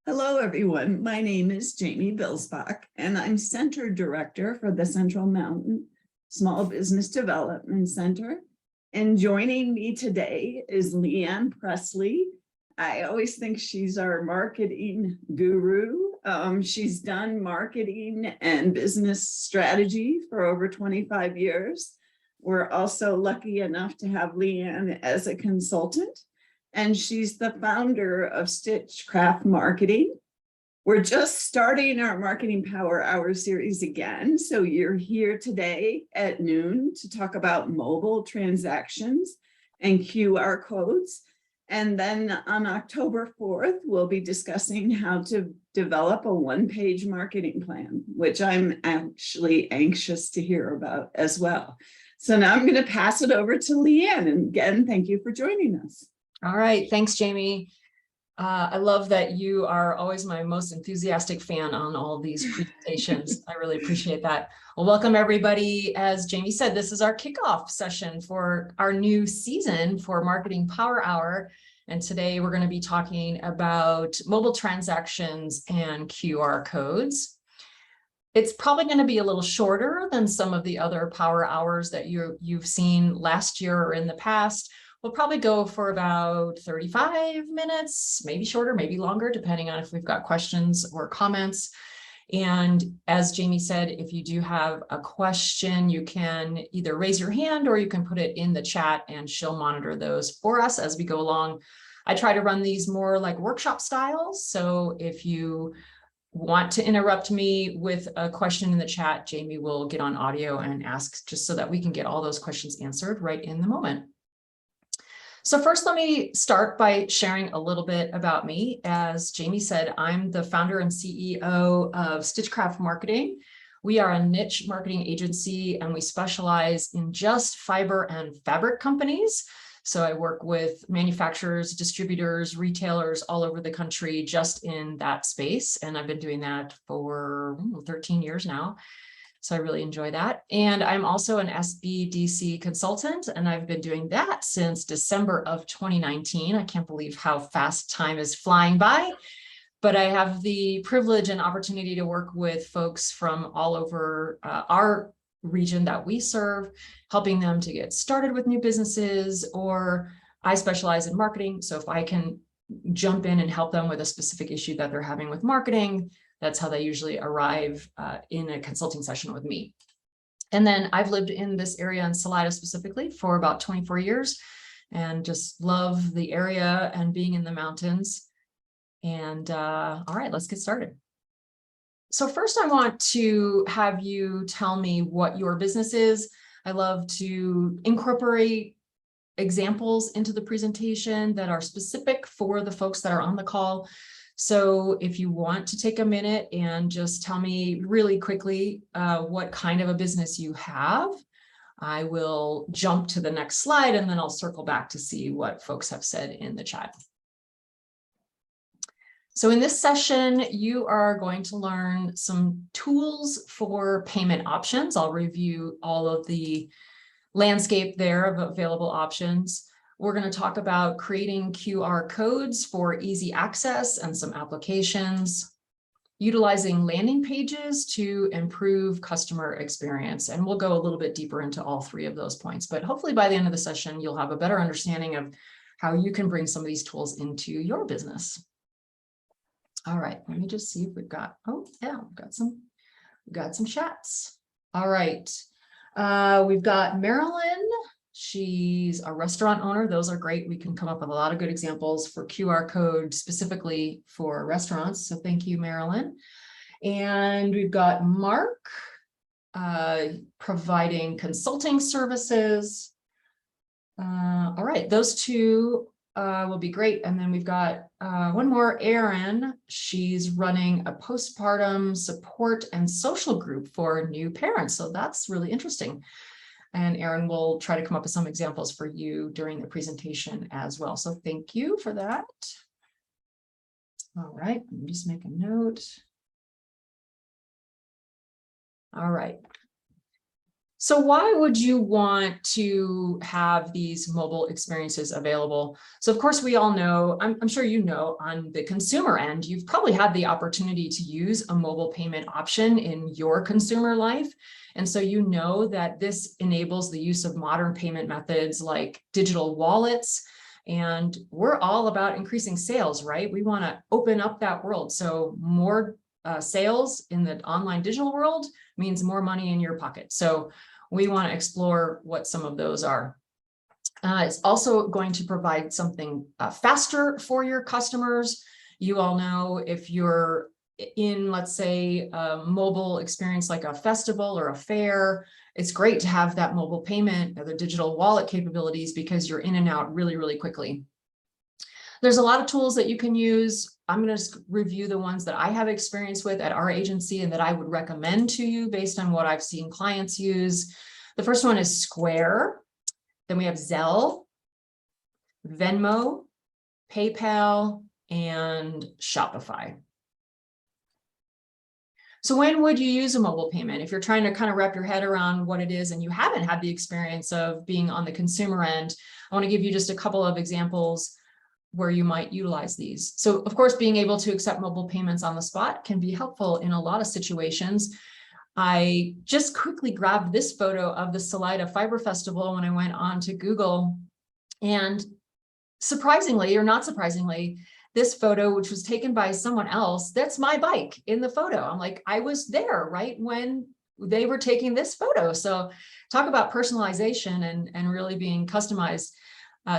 Hello, everyone. My name is Jamie Bilsbach, and I'm Center Director for the Central Mountain Small Business Development Center. And joining me today is Leanne Presley. I always think she's our marketing guru. She's done marketing and business strategy for over 25 years. We're also lucky enough to have Leanne as a consultant, and she's the founder of Stitchcraft Marketing. We're just starting our Marketing Power Hour series again. So you're here today at noon to talk about mobile transactions and QR codes. And then on October 4th, we'll be discussing how to develop a one-page marketing plan, which I'm actually anxious to hear about as well. So now I'm going to pass it over to Leanne. And again, thank you for joining us. All right. Thanks, Jamie. I love that you are always my most enthusiastic fan on all these presentations. I really appreciate that. Well, welcome everybody. As Jamie said, this is our kickoff session for our new season for Marketing Power Hour. And today we're going to be talking about mobile transactions and QR codes. It's probably going to be a little shorter than some of the other power hours that you've seen last year or in the past. We'll probably go for about 35 minutes, maybe shorter, maybe longer, depending on if we've got questions or comments. And as Jamie said, if you do have a question, you can either raise your hand or you can put it in the chat and she'll monitor those for us as we go along. I try to run these more like workshop styles. So if you want to interrupt me with a question in the chat, Jamie will get on audio and ask just so that we can get all those questions answered right in the moment. So first, let me start by sharing a little bit about me. As Jamie said, I'm the founder and CEO of Stitchcraft Marketing. We are a niche marketing agency and we specialize in just fiber and fabric companies. So I work with manufacturers, distributors, retailers all over the country just in that space. And I've been doing that for 13 years now. So I really enjoy that. And I'm also an SBDC consultant, and I've been doing that since December of 2019. I can't believe how fast time is flying by, but I have the privilege and opportunity to work with folks from all over our region that we serve, helping them to get started with new businesses, or I specialize in marketing. So if I can jump in and help them with a specific issue that they're having with marketing, that's how they usually arrive in a consulting session with me. And then I've lived in this area in Salida specifically for about 24 years and just love the area and being in the mountains. And all right, let's get started. So first I want to have you tell me what your business is. I love to incorporate examples into the presentation that are specific for the folks that are on the call. So if you want to take a minute and just tell me really quickly what kind of a business you have, I will jump to the next slide and then I'll circle back to see what folks have said in the chat. So in this session, you are going to learn some tools for payment options. I'll review all of the landscape there of available options. We're going to talk about creating QR codes for easy access and some applications, utilizing landing pages to improve customer experience. And we'll go a little bit deeper into all three of those points. But hopefully by the end of the session, you'll have a better understanding of how you can bring some of these tools into your business. All right, let me just see if we've got, oh yeah, we've got some chats. All right, we've got Marilyn. She's a restaurant owner. Those are great. We can come up with a lot of good examples for QR code specifically for restaurants. So thank you, Marilyn. And we've got Mark providing consulting services. All right, those two will be great. And then we've got one more, Erin. She's running a postpartum support and social group for new parents. So that's really interesting. And Erin will try to come up with some examples for you during the presentation as well. So thank you for that. All right, let me just make a note. All right. So why would you want to have these mobile experiences available? So of course, we all know, I'm sure you know, on the consumer end, you've probably had the opportunity to use a mobile payment option in your consumer life. And so you know that this enables the use of modern payment methods like digital wallets. And we're all about increasing sales, right? We want to open up that world. So more sales in the online digital world means more money in your pocket. So we want to explore what some of those are. It's also going to provide something faster for your customers. You all know if you're in, let's say, a mobile experience like a festival or a fair, it's great to have that mobile payment or the digital wallet capabilities because you're in and out really, really quickly. There's a lot of tools that you can use. I'm going to just review the ones that I have experience with at our agency and that I would recommend to you based on what I've seen clients use. The first one is Square. Then we have Zelle, Venmo, PayPal, and Shopify. So when would you use a mobile payment? If you're trying to kind of wrap your head around what it is and you haven't had the experience of being on the consumer end, I want to give you just a couple of examples where you might utilize these. So of course, being able to accept mobile payments on the spot can be helpful in a lot of situations. I just quickly grabbed this photo of the Salida Fiber Festival when I went on to Google. And surprisingly, or not surprisingly, this photo, which was taken by someone else, that's my bike in the photo. I'm like, I was there right when they were taking this photo. So talk about personalization and really being customized.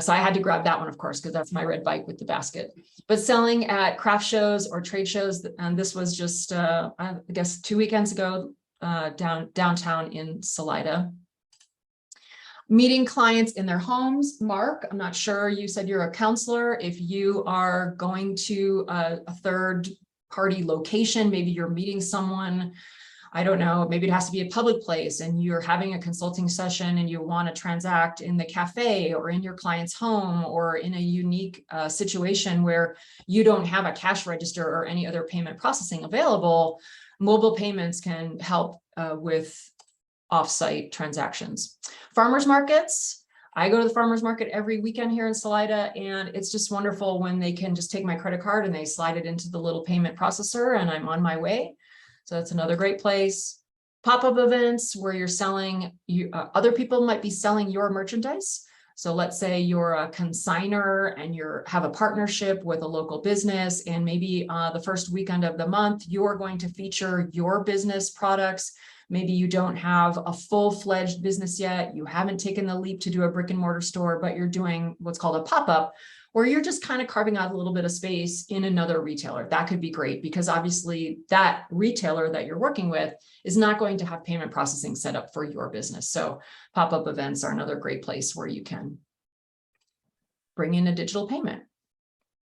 So I had to grab that one, of course, because that's my red bike with the basket. But selling at craft shows or trade shows, and this was just, I guess, 2 weekends ago, downtown in Salida. Meeting clients in their homes. Mark, I'm not sure, you said you're a counselor. If you are going to a third party location, maybe you're meeting someone, I don't know, maybe it has to be a public place and you're having a consulting session and you want to transact in the cafe or in your client's home or in a unique situation where you don't have a cash register or any other payment processing available, mobile payments can help with off-site transactions. Farmers markets. I go to the farmers market every weekend here in Salida, and it's just wonderful when they can just take my credit card and they slide it into the little payment processor and I'm on my way. So that's another great place. Pop-up events where you're selling, other people might be selling your merchandise. So let's say you're a consignor and you have a partnership with a local business, and maybe the first weekend of the month, you're going to feature your business products. Maybe you don't have a full-fledged business yet. You haven't taken the leap to do a brick and mortar store, but you're doing what's called a pop-up, where you're just kind of carving out a little bit of space in another retailer. That could be great because obviously that retailer that you're working with is not going to have payment processing set up for your business. So pop-up events are another great place where you can bring in a digital payment.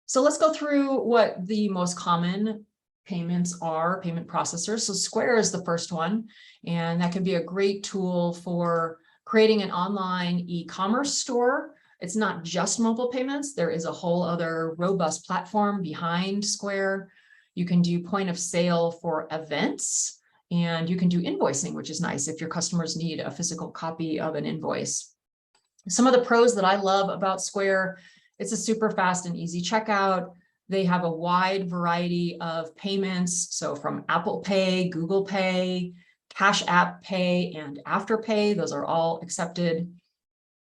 So let's go through what the most common payments are, payment processors. So Square is the first one, and that can be a great tool for creating an online e-commerce store. It's not just mobile payments. There is a whole other robust platform behind Square. You can do point of sale for events, and you can do invoicing, which is nice if your customers need a physical copy of an invoice. Some of the pros that I love about Square, it's a super fast and easy checkout. They have a wide variety of payments. So from Apple Pay, Google Pay, Cash App Pay, and Afterpay, those are all accepted.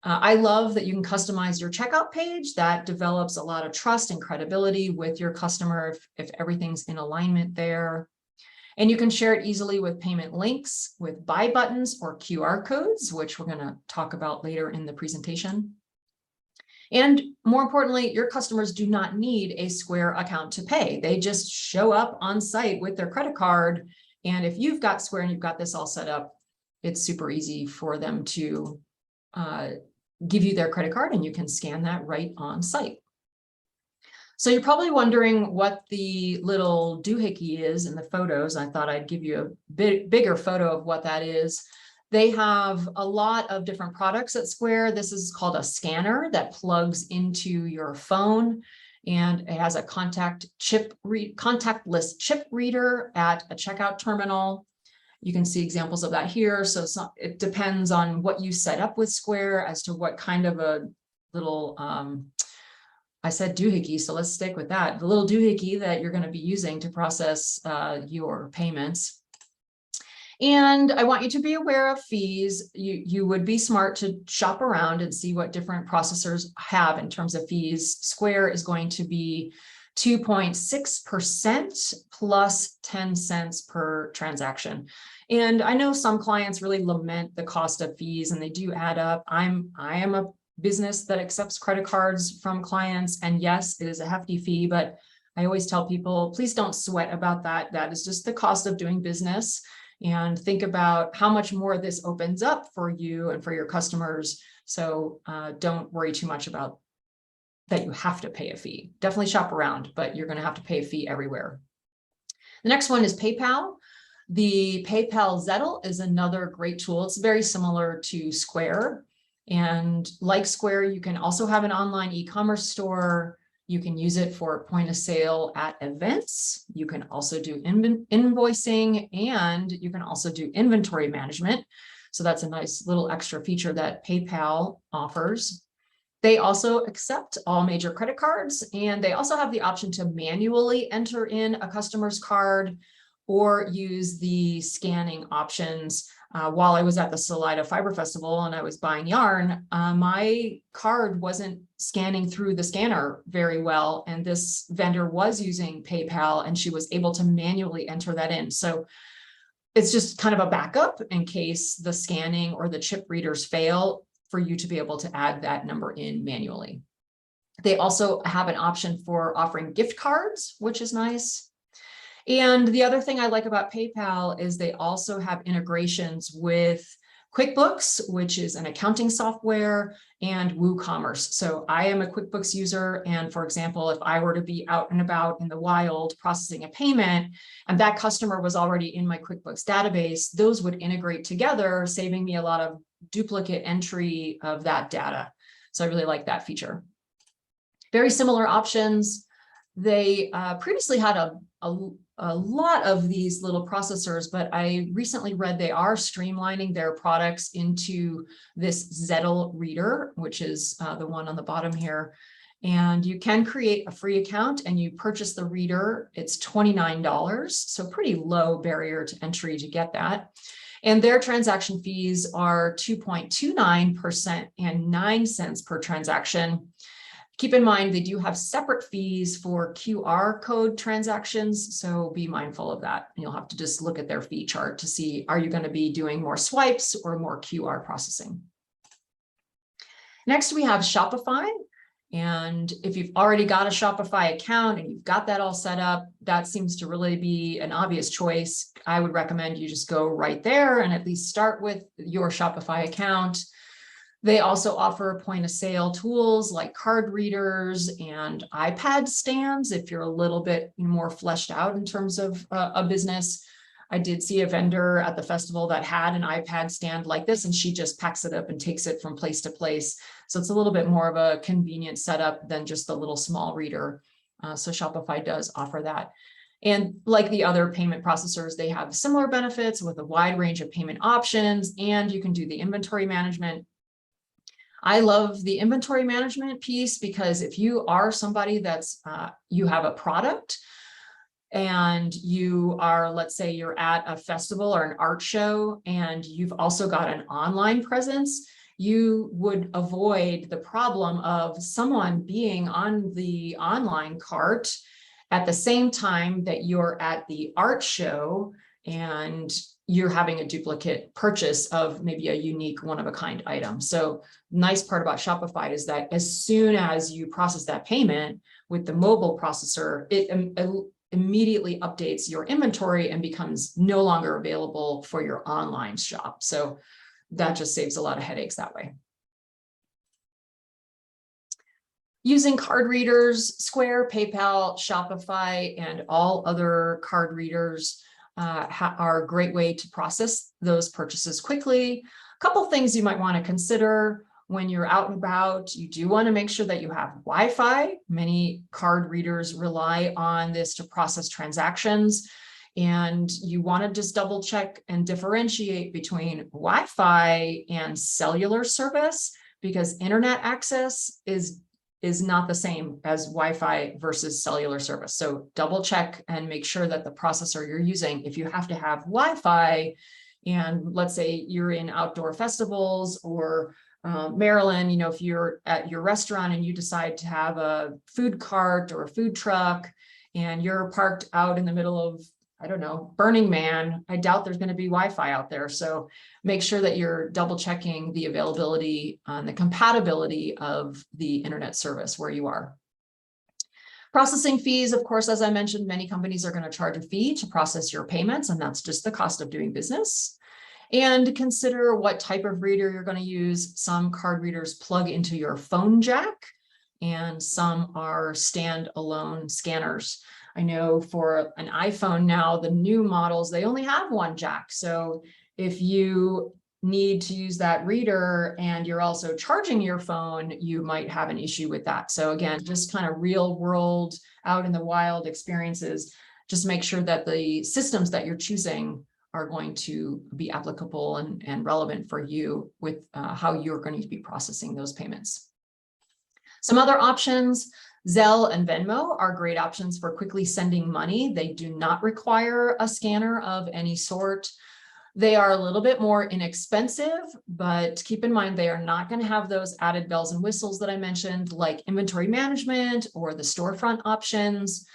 I love that you can customize your checkout page. That develops a lot of trust and credibility with your customer if everything's in alignment there. And you can share it easily with payment links, with buy buttons or QR codes, which we're going to talk about later in the presentation. And more importantly, your customers do not need a Square account to pay. They just show up on site with their credit card. And if you've got Square and you've got this all set up, it's super easy for them to give you their credit card and you can scan that right on site. So you're probably wondering what the little doohickey is in the photos. I thought I'd give you a bigger photo of what that is. They have a lot of different products at Square. This is called a scanner that plugs into your phone, and it has a contactless chip reader at a checkout terminal. You can see examples of that here. So it depends on what you set up with Square as to what kind of a little, I said doohickey, so let's stick with that. The little doohickey that you're going to be using to process your payments. And I want you to be aware of fees. You would be smart to shop around and see what different processors have in terms of fees. Square is going to be 2.6% plus 10 cents per transaction. And I know some clients really lament the cost of fees, and they do add up. I am a business that accepts credit cards from clients, and yes, it is a hefty fee, but I always tell people, please don't sweat about that. That is just the cost of doing business. And think about how much more this opens up for you and for your customers. So don't worry too much about that you have to pay a fee. Definitely shop around, but you're going to have to pay a fee everywhere. The next one is PayPal. The PayPal Zettel is another great tool. It's very similar to Square. And like Square, you can also have an online e-commerce store. You can use it for point of sale at events. You can also do invoicing, and you can also do inventory management. So that's a nice little extra feature that PayPal offers. They also accept all major credit cards, and they also have the option to manually enter in a customer's card or use the scanning options. While I was at the Salida Fiber Festival and I was buying yarn, my card wasn't scanning through the scanner very well. And this vendor was using PayPal, and she was able to manually enter that in. So it's just kind of a backup in case the scanning or the chip readers fail, for you to be able to add that number in manually. They also have an option for offering gift cards, which is nice. And the other thing I like about PayPal is they also have integrations with QuickBooks, which is an accounting software, and WooCommerce. So I am a QuickBooks user. And for example, if I were to be out and about in the wild processing a payment, and that customer was already in my QuickBooks database, those would integrate together, saving me a lot of duplicate entry of that data. So I really like that feature. Very similar options. They previously had a lot of these little processors, but I recently read they are streamlining their products into this Zettel reader, which is the one on the bottom here. And you can create a free account and you purchase the reader. It's $29, so pretty low barrier to entry to get that. And their transaction fees are 2.29% and 9 cents per transaction. Keep in mind, they do have separate fees for QR code transactions, so be mindful of that. You'll have to just look at their fee chart to see, are you going to be doing more swipes or more QR processing? Next, we have Shopify. And if you've already got a Shopify account and you've got that all set up, that seems to really be an obvious choice. I would recommend you just go right there and at least start with your Shopify account. They also offer point of sale tools like card readers and iPad stands if you're a little bit more fleshed out in terms of a business. I did see a vendor at the festival that had an iPad stand like this, and she just packs it up and takes it from place to place. So it's a little bit more of a convenient setup than just a little small reader. So Shopify does offer that. And like the other payment processors, they have similar benefits with a wide range of payment options, and you can do the inventory management. I love the inventory management piece because if you are somebody that's, you have a product and you are, let's say you're at a festival or an art show and you've also got an online presence, you would avoid the problem of someone being on the online cart at the same time that you're at the art show and you're having a duplicate purchase of maybe a unique one-of-a-kind item. So nice part about Shopify is that as soon as you process that payment with the mobile processor, it immediately updates your inventory and becomes no longer available for your online shop. So that just saves a lot of headaches that way. Using card readers, Square, PayPal, Shopify, and all other card readers are a great way to process those purchases quickly. A couple things you might want to consider when you're out and about. You do want to make sure that you have Wi-Fi. Many card readers rely on this to process transactions. And you want to just double check and differentiate between Wi-Fi and cellular service, because internet access is not the same as Wi-Fi versus cellular service. So double check and make sure that the processor you're using, if you have to have Wi-Fi, and let's say you're in outdoor festivals or Maryland, you know, if you're at your restaurant and you decide to have a food cart or a food truck and you're parked out in the middle of, I don't know, Burning Man, I doubt there's going to be Wi-Fi out there. So make sure that you're double checking the availability and the compatibility of the internet service where you are. Processing fees, of course, as I mentioned, many companies are going to charge a fee to process your payments, and that's just the cost of doing business. And consider what type of reader you're going to use. Some card readers plug into your phone jack, and some are standalone scanners. I know for an iPhone now, the new models, they only have one jack. So if you need to use that reader and you're also charging your phone, you might have an issue with that. So again, just kind of real world, out in the wild experiences, just make sure that the systems that you're choosing are going to be applicable and relevant for you with how you're going to be processing those payments. Some other options, Zelle and Venmo are great options for quickly sending money. They do not require a scanner of any sort. They are a little bit more inexpensive, but keep in mind they are not going to have those added bells and whistles that I mentioned, like inventory management or the storefront options.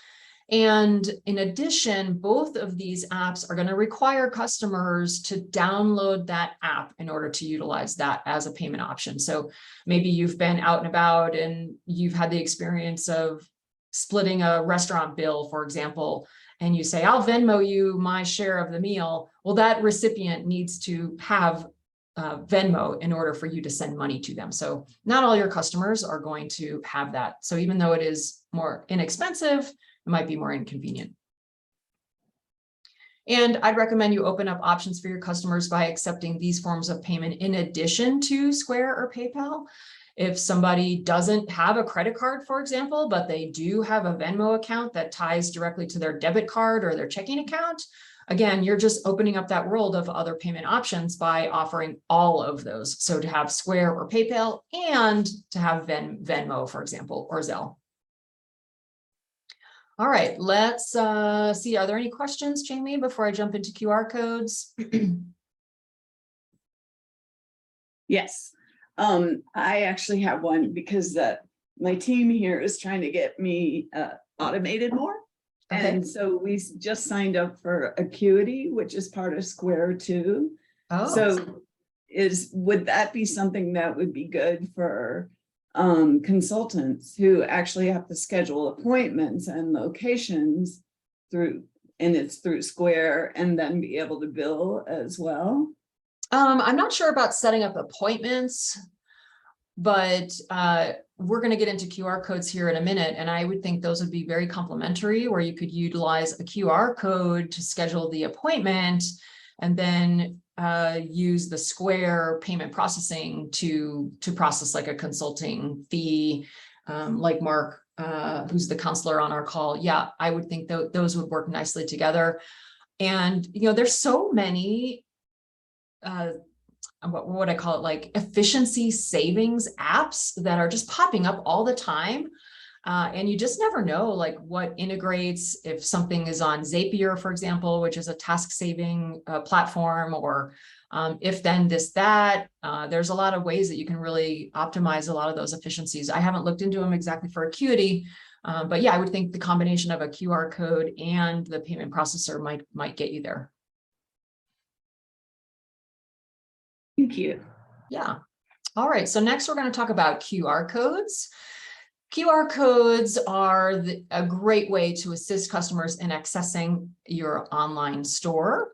And in addition, both of these apps are going to require customers to download that app in order to utilize that as a payment option. So maybe you've been out and about and you've had the experience of splitting a restaurant bill, for example, and you say, I'll Venmo you my share of the meal. Well, that recipient needs to have Venmo in order for you to send money to them. So not all your customers are going to have that. So even though it is more inexpensive, it might be more inconvenient. And I'd recommend you open up options for your customers by accepting these forms of payment in addition to Square or PayPal. If somebody doesn't have a credit card, for example, but they do have a Venmo account that ties directly to their debit card or their checking account, again, you're just opening up that world of other payment options by offering all of those. So to have Square or PayPal and to have Venmo, for example, or Zelle. All right, let's see. Are there any questions, Jamie, before I jump into QR codes? Yes. I actually have one because my team here is trying to get me automated more. Okay. And so we just signed up for Acuity, which is part of Square too. Oh. So would that be something that would be good for consultants who actually have to schedule appointments and locations through Square and then be able to bill as well? I'm not sure about setting up appointments, but we're going to get into QR codes here in a minute. And I would think those would be very complementary, where you could utilize a QR code to schedule the appointment and then use the Square payment processing to process like a consulting fee, like Mark, who's the counselor on our call. Yeah, I would think those would work nicely together. And, you know, there's so many what would I call it, like efficiency savings apps that are just popping up all the time. And you just never know like what integrates, if something is on Zapier, for example, which is a task saving platform, or if then this, that, there's a lot of ways that you can really optimize a lot of those efficiencies. I haven't looked into them exactly for Acuity, but yeah, I would think the combination of a QR code and the payment processor might get you there. Thank you. Yeah. All right. So next we're going to talk about QR codes. QR codes are a great way to assist customers in accessing your online store.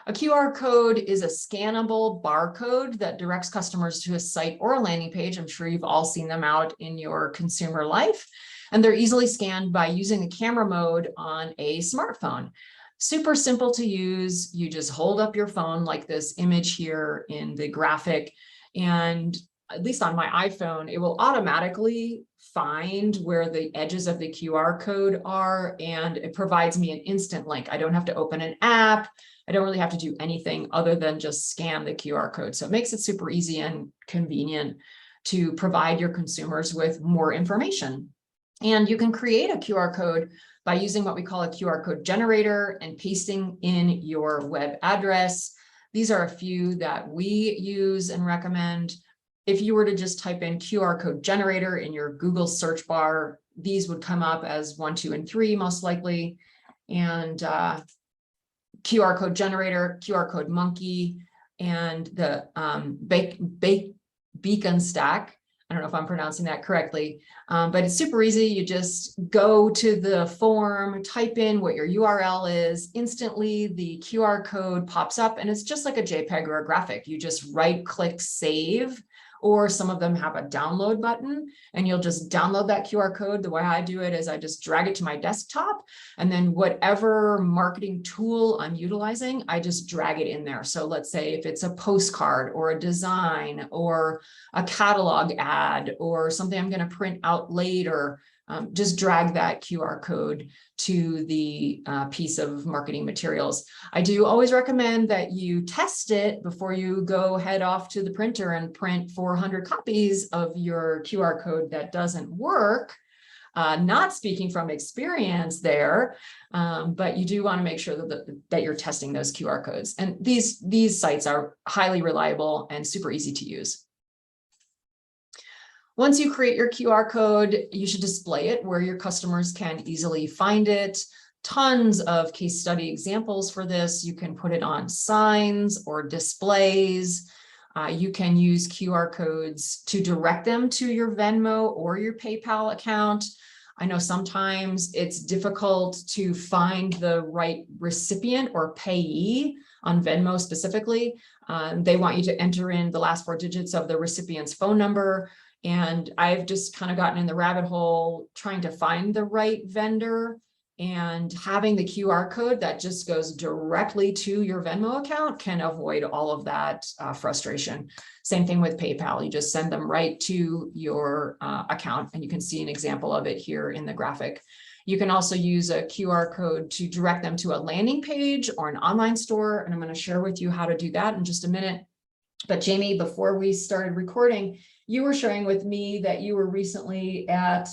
A QR code is a scannable barcode that directs customers to a site or a landing page. I'm sure you've all seen them out in your consumer life, and they're easily scanned by using the camera mode on a smartphone. Super simple to use. You just hold up your phone like this image here in the graphic, and at least on my iPhone, it will automatically find where the edges of the QR code are, and it provides me an instant link. I don't have to open an app. I don't really have to do anything other than just scan the QR code. So it makes it super easy and convenient to provide your consumers with more information. And you can create a QR code by using what we call a QR code generator and pasting in your web address. These are a few that we use and recommend. If you were to just type in QR code generator in your Google search bar, these would come up as 1, 2, and 3 most likely. And QR code generator, QR code monkey, and the beacon stack. I don't know if I'm pronouncing that correctly, but it's super easy. You just go to the form, type in what your URL is. Instantly, the QR code pops up, and it's just like a JPEG or a graphic. You just right-click save, or some of them have a download button, and you'll just download that QR code. The way I do it is I just drag it to my desktop, and then whatever marketing tool I'm utilizing, I just drag it in there. So let's say if it's a postcard or a design or a catalog ad or something I'm going to print out later, just drag that QR code to the piece of marketing materials. I do always recommend that you test it before you go head off to the printer and print 400 copies of your QR code that doesn't work. Not speaking from experience there, but you do want to make sure that you're testing those QR codes. And these sites are highly reliable and super easy to use. Once you create your QR code, you should display it where your customers can easily find it. Tons of case study examples for this. You can put it on signs or displays. You can use QR codes to direct them to your Venmo or your PayPal account. I know sometimes it's difficult to find the right recipient or payee on Venmo specifically. They want you to enter in the last 4 digits of the recipient's phone number. And I've just kind of gotten in the rabbit hole trying to find the right vendor, and having the QR code that just goes directly to your Venmo account can avoid all of that frustration. Same thing with PayPal. You just send them right to your account, and you can see an example of it here in the graphic. You can also use a QR code to direct them to a landing page or an online store, and I'm going to share with you how to do that in just a minute. But Jamie, before we started recording, you were sharing with me that you were recently at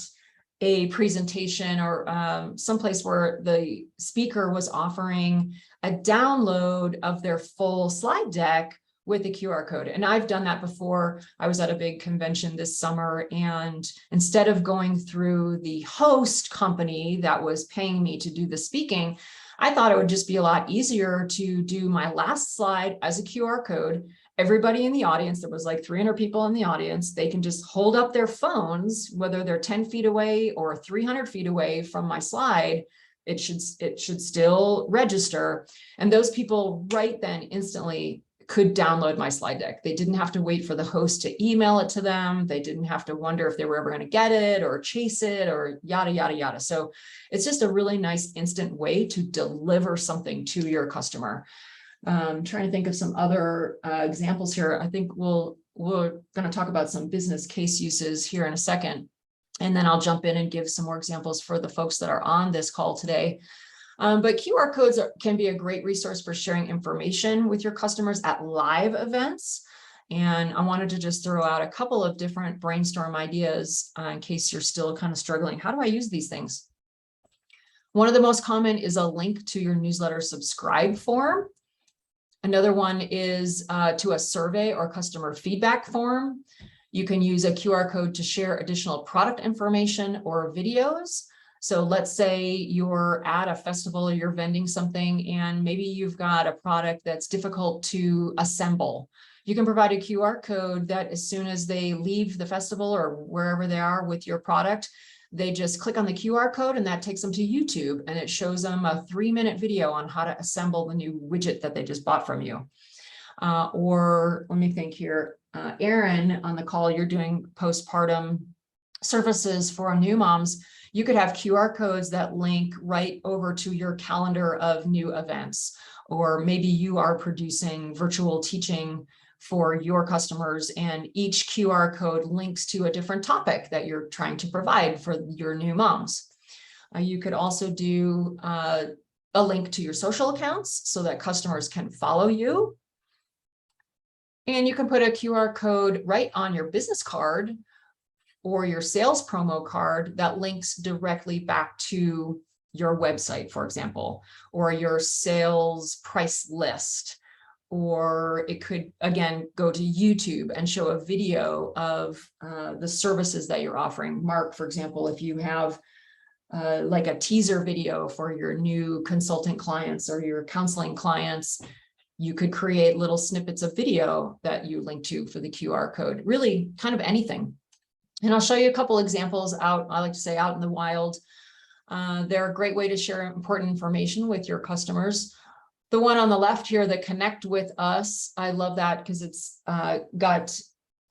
a presentation or someplace where the speaker was offering a download of their full slide deck with the QR code. And I've done that before. I was at a big convention this summer, and instead of going through the host company that was paying me to do the speaking, I thought it would just be a lot easier to do my last slide as a QR code. Everybody in the audience, there was like 300 people in the audience, they can just hold up their phones, whether they're 10 feet away or 300 feet away from my slide, it should still register. And those people right then instantly could download my slide deck. They didn't have to wait for the host to email it to them. They didn't have to wonder if they were ever going to get it or chase it or yada, yada, yada. So it's just a really nice instant way to deliver something to your customer. Trying to think of some other examples here. I think we're going to talk about some business case uses here in a second, and then I'll jump in and give some more examples for the folks that are on this call today. But QR codes can be a great resource for sharing information with your customers at live events. And I wanted to just throw out a couple of different brainstorm ideas in case you're still kind of struggling. How do I use these things? One of the most common is a link to your newsletter subscribe form. Another one is to a survey or customer feedback form. You can use a QR code to share additional product information or videos. So let's say you're at a festival or you're vending something, and maybe you've got a product that's difficult to assemble. You can provide a QR code that as soon as they leave the festival or wherever they are with your product, they just click on the QR code and that takes them to YouTube, and it shows them a 3-minute video on how to assemble the new widget that they just bought from you. Or let me think here, Erin, on the call, you're doing postpartum services for new moms. You could have QR codes that link right over to your calendar of new events, or maybe you are producing virtual teaching for your customers, and each QR code links to a different topic that you're trying to provide for your new moms. You could also do a link to your social accounts so that customers can follow you. And you can put a QR code right on your business card or your sales promo card that links directly back to your website, for example, or your sales price list. Or it could, again, go to YouTube and show a video of the services that you're offering. Mark, for example, if you have like a teaser video for your new consultant clients or your counseling clients, you could create little snippets of video that you link to for the QR code, really kind of anything. And I'll show you a couple examples out, I like to say out in the wild. They're a great way to share important information with your customers. The one on the left here, the connect with us, I love that because it's got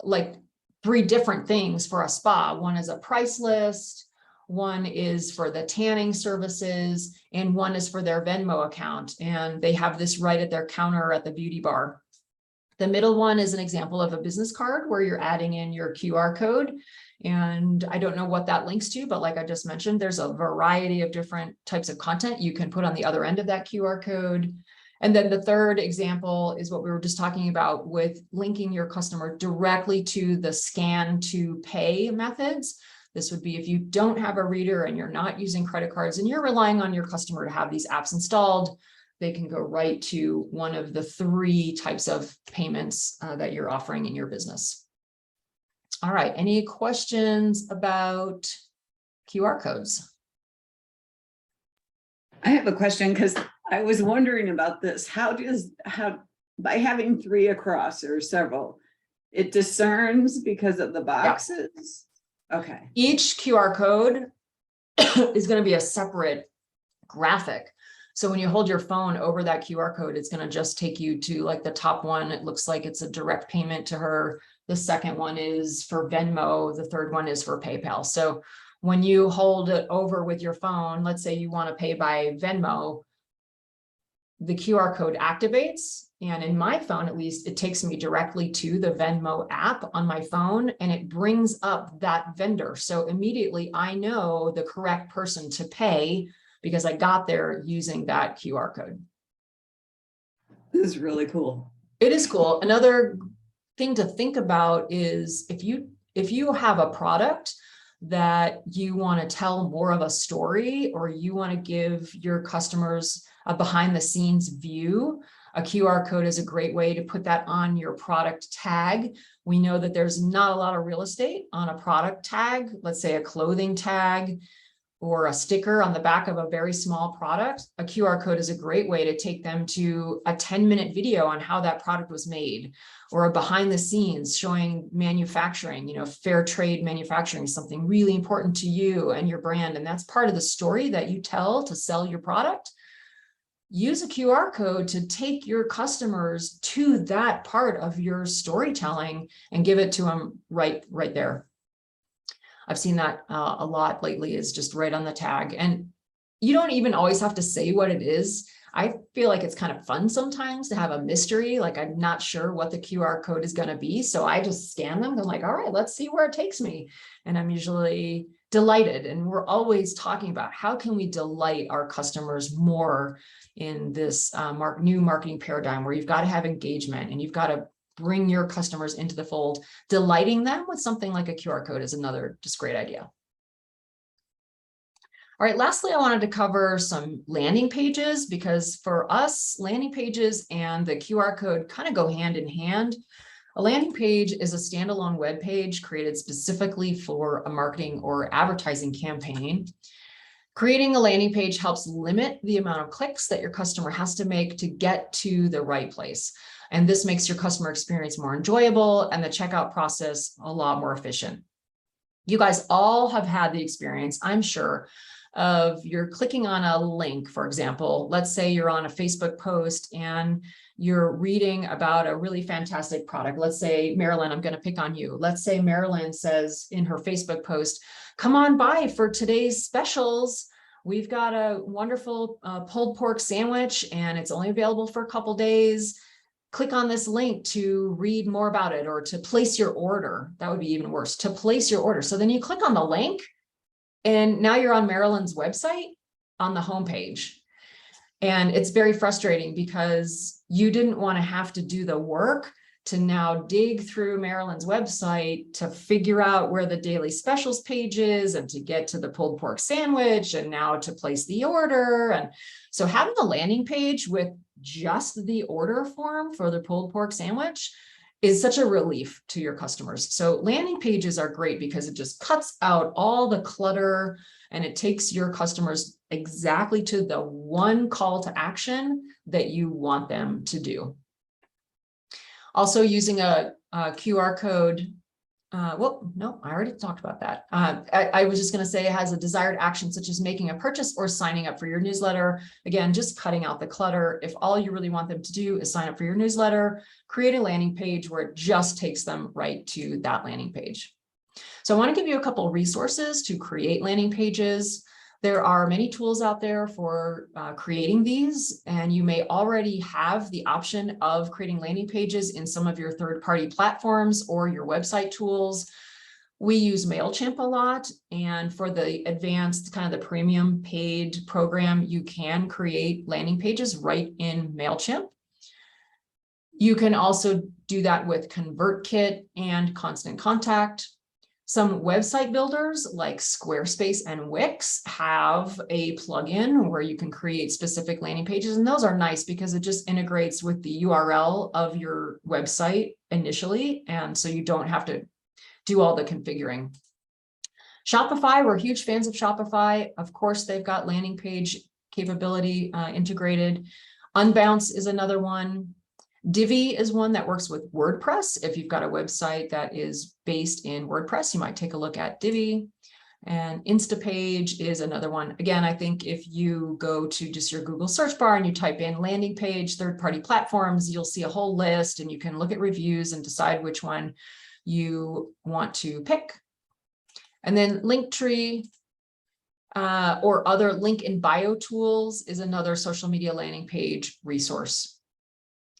like 3 different things for a spa. One is a price list, one is for the tanning services, and one is for their Venmo account. And they have this right at their counter at the beauty bar. The middle one is an example of a business card where you're adding in your QR code. And I don't know what that links to, but like I just mentioned, there's a variety of different types of content you can put on the other end of that QR code. And then the third example is what we were just talking about with linking your customer directly to the scan to pay methods. This would be if you don't have a reader and you're not using credit cards and you're relying on your customer to have these apps installed, they can go right to one of the 3 types of payments that you're offering in your business. All right, any questions about QR codes? I have a question because I was wondering about this. How by having 3 across or several, it discerns because of the boxes? Yeah. Okay. Each QR code is going to be a separate graphic. So when you hold your phone over that QR code, it's going to just take you to like the top one. It looks like it's a direct payment to her. The second one is for Venmo. The third one is for PayPal. So when you hold it over with your phone, let's say you want to pay by Venmo, the QR code activates. And in my phone, at least, it takes me directly to the Venmo app on my phone, and it brings up that vendor. So immediately I know the correct person to pay because I got there using that QR code. This is really cool. It is cool. Another thing to think about is if you have a product that you want to tell more of a story, or you want to give your customers a behind the scenes view, a QR code is a great way to put that on your product tag. We know that there's not a lot of real estate on a product tag, let's say a clothing tag or a sticker on the back of a very small product. A QR code is a great way to take them to a 10-minute video on how that product was made, or a behind the scenes showing manufacturing, fair trade manufacturing is something really important to you and your brand. And that's part of the story that you tell to sell your product. Use a QR code to take your customers to that part of your storytelling and give it to them right there. I've seen that a lot lately, is just right on the tag. And you don't even always have to say what it is. I feel like it's kind of fun sometimes to have a mystery, like I'm not sure what the QR code is going to be. So I just scan them. I'm like, all right, let's see where it takes me. And I'm usually delighted. And we're always talking about how can we delight our customers more in this new marketing paradigm where you've got to have engagement and you've got to bring your customers into the fold. Delighting them with something like a QR code is another just great idea. All right, lastly, I wanted to cover some landing pages, because for us, landing pages and the QR code kind of go hand in hand. A landing page is a standalone web page created specifically for a marketing or advertising campaign. Creating a landing page helps limit the amount of clicks that your customer has to make to get to the right place. And this makes your customer experience more enjoyable and the checkout process a lot more efficient. You guys all have had the experience, I'm sure, of you're clicking on a link, for example. Let's say you're on a Facebook post and you're reading about a really fantastic product. Let's say Marilyn, I'm going to pick on you. Let's say Marilyn says in her Facebook post, come on by for today's specials. We've got a wonderful pulled pork sandwich and it's only available for a couple days. click on this link to read more about it, or to place your order. That would be even worse, to place your order. So then you click on the link and now you're on Marilyn's website on the homepage. And it's very frustrating because you didn't want to have to do the work to now dig through Marilyn's website to figure out where the daily specials page is and to get to the pulled pork sandwich and now to place the order. And so having a landing page with just the order form for the pulled pork sandwich is such a relief to your customers. So landing pages are great because it just cuts out all the clutter and it takes your customers exactly to the one call to action that you want them to do. Also using a QR code. Well, no, I already talked about that. I was just going to say it has a desired action, such as making a purchase or signing up for your newsletter. Again, just cutting out the clutter. If all you really want them to do is sign up for your newsletter, create a landing page where it just takes them right to that landing page. So I want to give you a couple of resources to create landing pages. There are many tools out there for creating these, and you may already have the option of creating landing pages in some of your third-party platforms or your website tools. We use MailChimp a lot, and for the advanced kind of the premium paid program, you can create landing pages right in MailChimp. You can also do that with ConvertKit and Constant Contact. Some website builders like Squarespace and Wix have a plugin where you can create specific landing pages. And those are nice because it just integrates with the URL of your website initially. And so you don't have to do all the configuring. Shopify, we're huge fans of Shopify. Of course, they've got landing page capability integrated. Unbounce is another one. Divi is one that works with WordPress. If you've got a website that is based in WordPress, you might take a look at Divi. And Instapage is another one. Again, I think if you go to just your Google search bar and you type in landing page, third-party platforms, you'll see a whole list and you can look at reviews and decide which one you want to pick. And then Linktree or other link in bio tools is another social media landing page resource.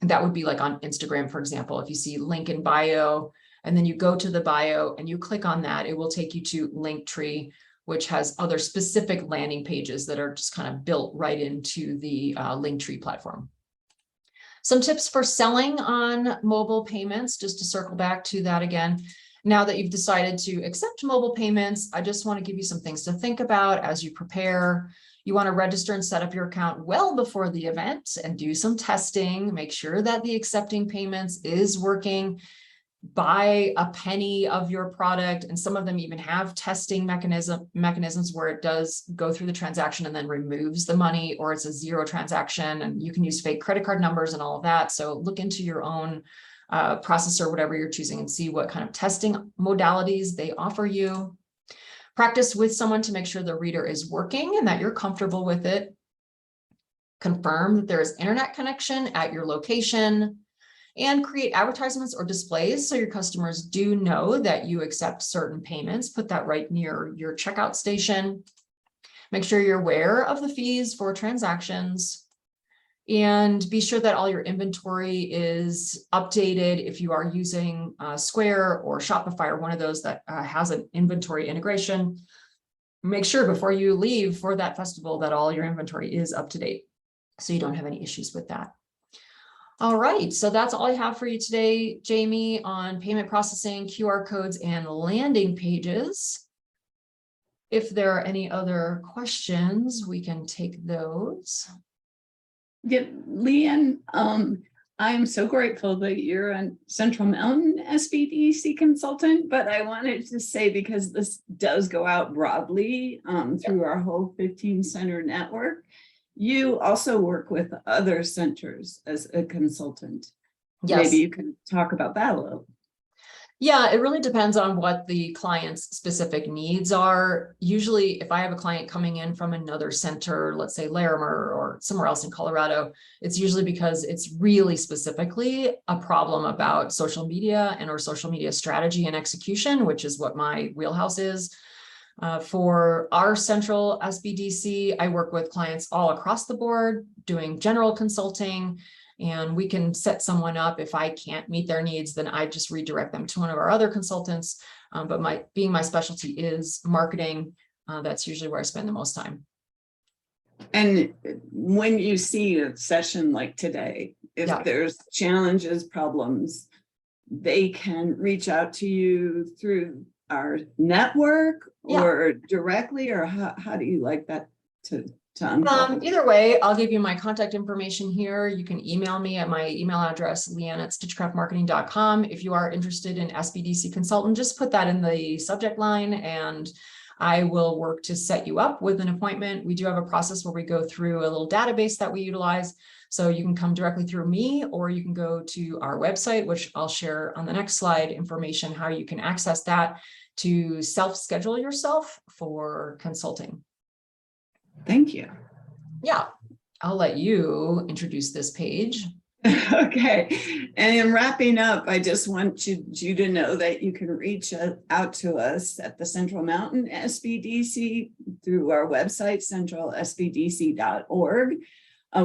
That would be like on Instagram, for example, if you see link in bio, and then you go to the bio and you click on that, it will take you to Linktree, which has other specific landing pages that are just kind of built right into the Linktree platform. Some tips for selling on mobile payments, just to circle back to that again. Now that you've decided to accept mobile payments, I just want to give you some things to think about as you prepare. You want to register and set up your account well before the event and do some testing. Make sure that the accepting payments is working. Buy a penny of your product, and some of them even have testing mechanisms where it does go through the transaction and then removes the money, or it's a zero transaction, and you can use fake credit card numbers and all of that. So look into your own processor, whatever you're choosing, and see what kind of testing modalities they offer you. Practice with someone to make sure the reader is working and that you're comfortable with it. Confirm that there is internet connection at your location, and create advertisements or displays so your customers do know that you accept certain payments. Put that right near your checkout station. Make sure you're aware of the fees for transactions, and be sure that all your inventory is updated. If you are using Square or Shopify or one of those that has an inventory integration, make sure before you leave for that festival that all your inventory is up to date so you don't have any issues with that. All right, so that's all I have for you today, Jamie, on payment processing, QR codes, and landing pages. If there are any other questions, we can take those. Yeah, Leanne, I am so grateful that you're a Central Mountain SBDC consultant, but I wanted to say, because this does go out broadly through our whole 15 center network, you also work with other centers as a consultant. Yes. Maybe you can talk about that a little. Yeah, it really depends on what the client's specific needs are. Usually, if I have a client coming in from another center, let's say Larimer or somewhere else in Colorado, it's usually because it's really specifically a problem about social media and or social media strategy and execution, which is what my wheelhouse is. For our central SBDC, I work with clients all across the board doing general consulting. And we can set someone up. If I can't meet their needs, then I just redirect them to one of our other consultants. But being my specialty is marketing. That's usually where I spend the most time. And when you see a session like today, if there's challenges, problems, they can reach out to you through our network or directly, or how do you like that to unfold? Either way, I'll give you my contact information here. You can email me at my email address, leanne@stitchcraftmarketing.com. If you are interested in SBDC consultant, just put that in the subject line and I will work to set you up with an appointment. We do have a process where we go through a little database that we utilize. So you can come directly through me, or you can go to our website, which I'll share on the next slide, information how you can access that to self-schedule yourself for consulting. Thank you. Yeah, I'll let you introduce this page. Okay, and in wrapping up, I just want you to know that you can reach out to us at the Central Mountain SBDC through our website, centralsbdc.org.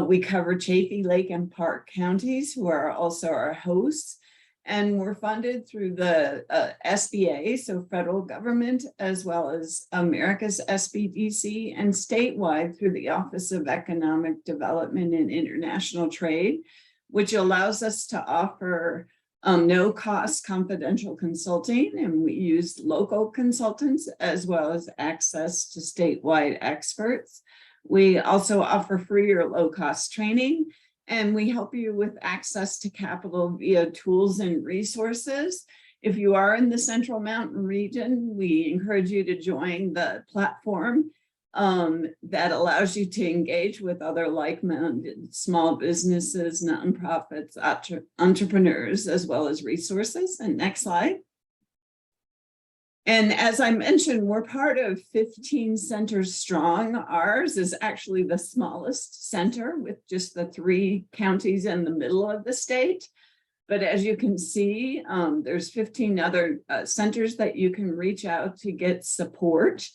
We cover Chaffee, Lake, and Park counties, who are also our hosts. And we're funded through the SBA, so federal government, as well as America's SBDC, and statewide through the Office of Economic Development and International Trade, which allows us to offer no-cost confidential consulting. And we use local consultants as well as access to statewide experts. We also offer free or low-cost training, and we help you with access to capital via tools and resources. If you are in the Central Mountain region, we encourage you to join the platform that allows you to engage with other like-minded small businesses, nonprofits, entrepreneurs, as well as resources. And next slide. And as I mentioned, we're part of 15 centers strong. Ours is actually the smallest center with just the 3 counties in the middle of the state. But as you can see, there's 15 other centers that you can reach out to get support.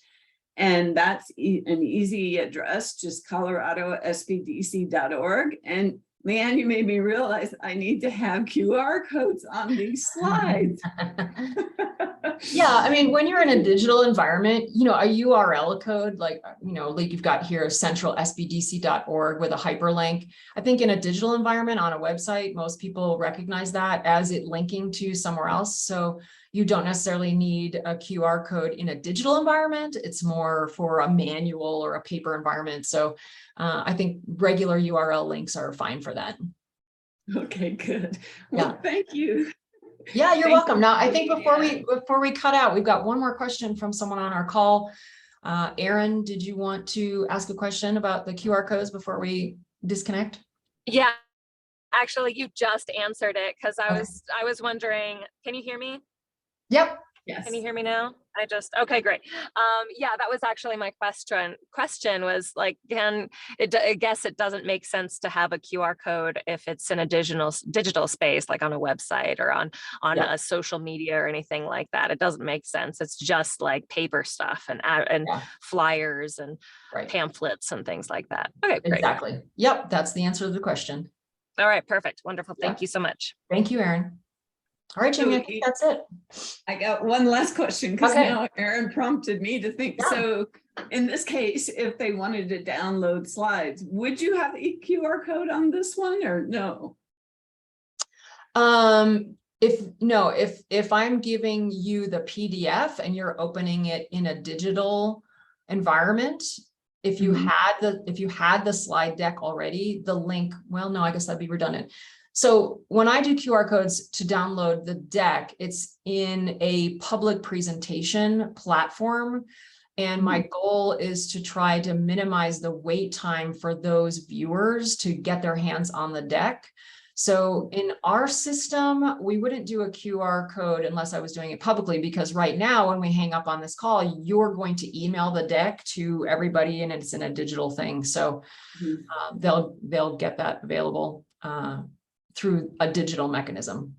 And that's an easy address, just coloradosbdc.org. And Leanne, you made me realize I need to have QR codes on these slides. Yeah, I mean, when you're in a digital environment, you know, a URL code, like you've got here, centralsbdc.org with a hyperlink. I think in a digital environment on a website, most people recognize that as it linking to somewhere else. So you don't necessarily need a QR code in a digital environment. It's more for a manual or a paper environment. So I think regular URL links are fine for that. Okay, good. Well, thank you. Yeah, you're welcome. Now, I think before we cut out, we've got one more question from someone on our call. Erin, did you want to ask a question about the QR codes before we disconnect? Yeah, actually, you just answered it because I was wondering. Can you hear me? Yep. Yes. Can you hear me now? Okay, great. Yeah, that was actually my question. Question was like, I guess it doesn't make sense to have a QR code if it's in a digital space, like on a website or on a social media or anything like that. It doesn't make sense. It's just like paper stuff and flyers and pamphlets and things like that. Okay, great. Exactly. Yep, that's the answer to the question. All right, perfect. Wonderful. Thank you so much. Thank you, Erin. All right, Jamie, I think that's it. I got one last question because now Erin prompted me to think. So in this case, if they wanted to download slides, would you have a QR code on this one or no? If I'm giving you the PDF and you're opening it in a digital environment, if you had the slide deck already, the link, well, no, I guess that'd be redundant. So when I do QR codes to download the deck, it's in a public presentation platform. And my goal is to try to minimize the wait time for those viewers to get their hands on the deck. So in our system, we wouldn't do a QR code unless I was doing it publicly, because right now when we hang up on this call, you're going to email the deck to everybody and it's in a digital thing. So they'll get that available through a digital mechanism.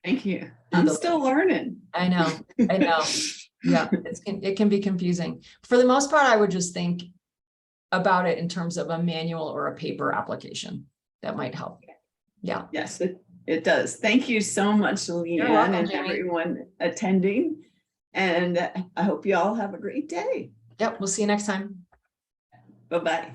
Thank you. I'm still learning. I know. Yeah, it can be confusing. For the most part, I would just think about it in terms of a manual or a paper application. That might help. Yeah. Yes, it does. Thank you so much, Leanne, welcome, and Jamie. everyone attending. And I hope you all have a great day. Yep. We'll see you next time. Bye-bye.